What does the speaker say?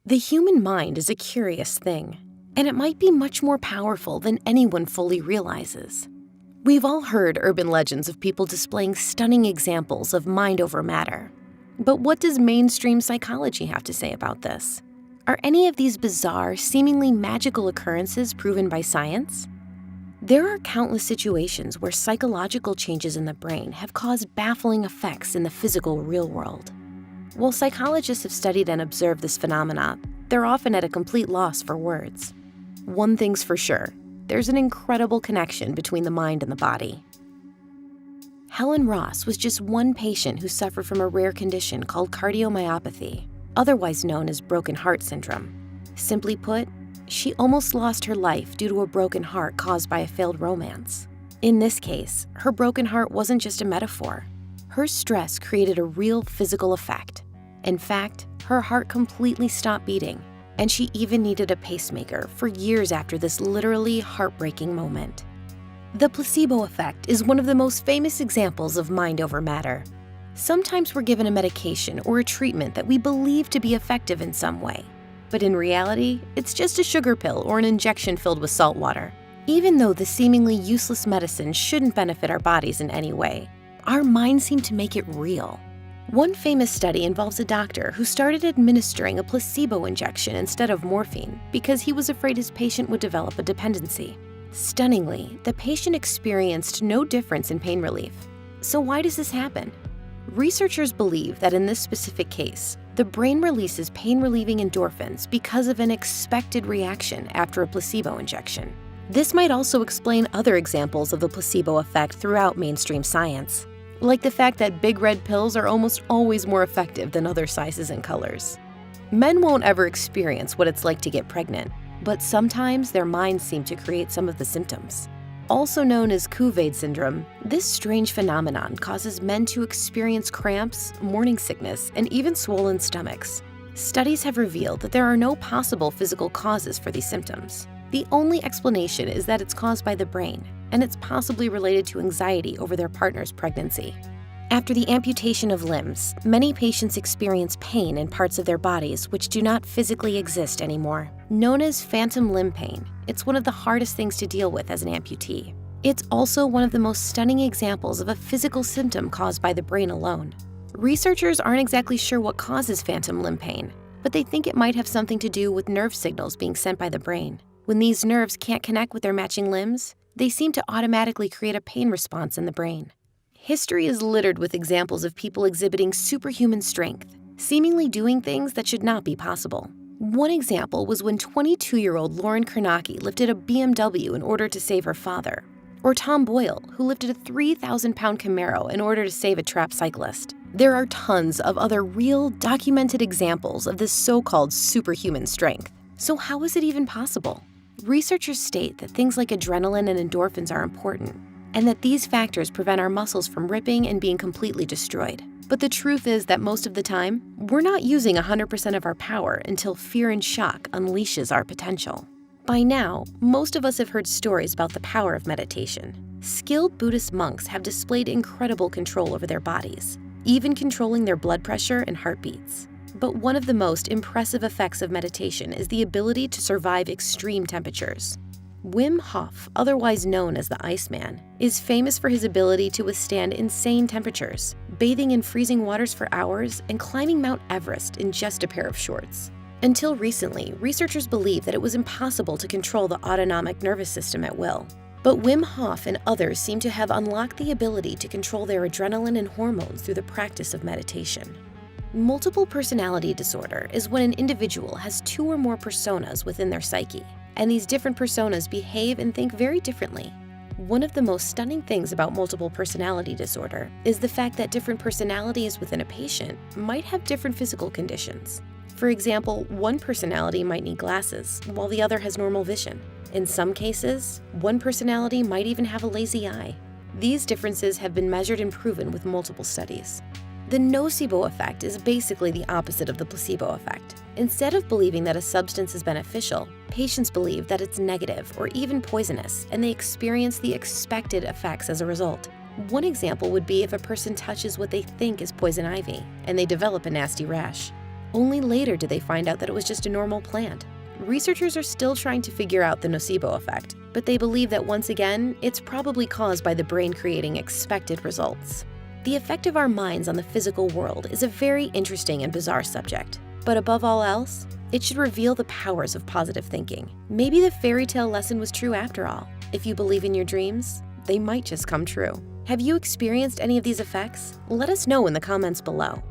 The human mind is a curious thing, and it might be much more powerful than anyone fully realizes. We've all heard urban legends of people displaying stunning examples of mind over matter. But what does mainstream psychology have to say about this? Are any of these bizarre, seemingly magical occurrences proven by science? There are countless situations where psychological changes in the brain have caused baffling effects in the physical real world. While psychologists have studied and observed this phenomena, they're often at a complete loss for words. One thing's for sure, there's an incredible connection between the mind and the body. Helen Ross was just one patient who suffered from a rare condition called cardiomyopathy, otherwise known as broken heart syndrome. Simply put, she almost lost her life due to a broken heart caused by a failed romance. In this case, her broken heart wasn't just a metaphor. Her stress created a real physical effect. In fact, her heart completely stopped beating, and she even needed a pacemaker for years after this literally heartbreaking moment. The placebo effect is one of the most famous examples of mind over matter. Sometimes we're given a medication or a treatment that we believe to be effective in some way, but in reality, it's just a sugar pill or an injection filled with salt water. Even though the seemingly useless medicine shouldn't benefit our bodies in any way, our minds seem to make it real. One famous study involves a doctor who started administering a placebo injection instead of morphine because he was afraid his patient would develop a dependency. Stunningly, the patient experienced no difference in pain relief. So why does this happen? Researchers believe that in this specific case, the brain releases pain-relieving endorphins because of an expected reaction after a placebo injection. This might also explain other examples of the placebo effect throughout mainstream science, like the fact that big red pills are almost always more effective than other sizes and colors. Men won't ever experience what it's like to get pregnant, but sometimes their minds seem to create some of the symptoms. Also known as Kuvad syndrome, this strange phenomenon causes men to experience cramps, morning sickness, and even swollen stomachs. Studies have revealed that there are no possible physical causes for these symptoms. The only explanation is that it's caused by the brain, and it's possibly related to anxiety over their partner's pregnancy. After the amputation of limbs, many patients experience pain in parts of their bodies which do not physically exist anymore. Known as phantom limb pain, it's one of the hardest things to deal with as an amputee. It's also one of the most stunning examples of a physical symptom caused by the brain alone. Researchers aren't exactly sure what causes phantom limb pain, but they think it might have something to do with nerve signals being sent by the brain. When these nerves can't connect with their matching limbs, they seem to automatically create a pain response in the brain. History is littered with examples of people exhibiting superhuman strength, seemingly doing things that should not be possible. One example was when 22-year-old Lauren Kernacki lifted a BMW in order to save her father, or Tom Boyle, who lifted a 3,000-pound Camaro in order to save a trapped cyclist. There are tons of other real, documented examples of this so-called superhuman strength. So how is it even possible? Researchers state that things like adrenaline and endorphins are important, and that these factors prevent our muscles from ripping and being completely destroyed. But the truth is that most of the time, we're not using 100% of our power until fear and shock unleashes our potential. By now, most of us have heard stories about the power of meditation. Skilled Buddhist monks have displayed incredible control over their bodies, even controlling their blood pressure and heartbeats. But one of the most impressive effects of meditation is the ability to survive extreme temperatures. Wim Hof, otherwise known as the Iceman, is famous for his ability to withstand insane temperatures, bathing in freezing waters for hours and climbing Mount Everest in just a pair of shorts. Until recently, researchers believed that it was impossible to control the autonomic nervous system at will. But Wim Hof and others seem to have unlocked the ability to control their adrenaline and hormones through the practice of meditation. Multiple personality disorder is when an individual has two or more personas within their psyche, and these different personas behave and think very differently. One of the most stunning things about multiple personality disorder is the fact that different personalities within a patient might have different physical conditions. For example, one personality might need glasses, while the other has normal vision. In some cases, one personality might even have a lazy eye. These differences have been measured and proven with multiple studies. The nocebo effect is basically the opposite of the placebo effect. Instead of believing that a substance is beneficial, patients believe that it's negative or even poisonous, and they experience the expected effects as a result. One example would be if a person touches what they think is poison ivy, and they develop a nasty rash. Only later did they find out that it was just a normal plant. Researchers are still trying to figure out the nocebo effect, but they believe that once again, it's probably caused by the brain creating expected results. The effect of our minds on the physical world is a very interesting and bizarre subject. But above all else, it should reveal the powers of positive thinking. Maybe the fairy tale lesson was true after all. If you believe in your dreams, they might just come true. Have you experienced any of these effects? Let us know in the comments below.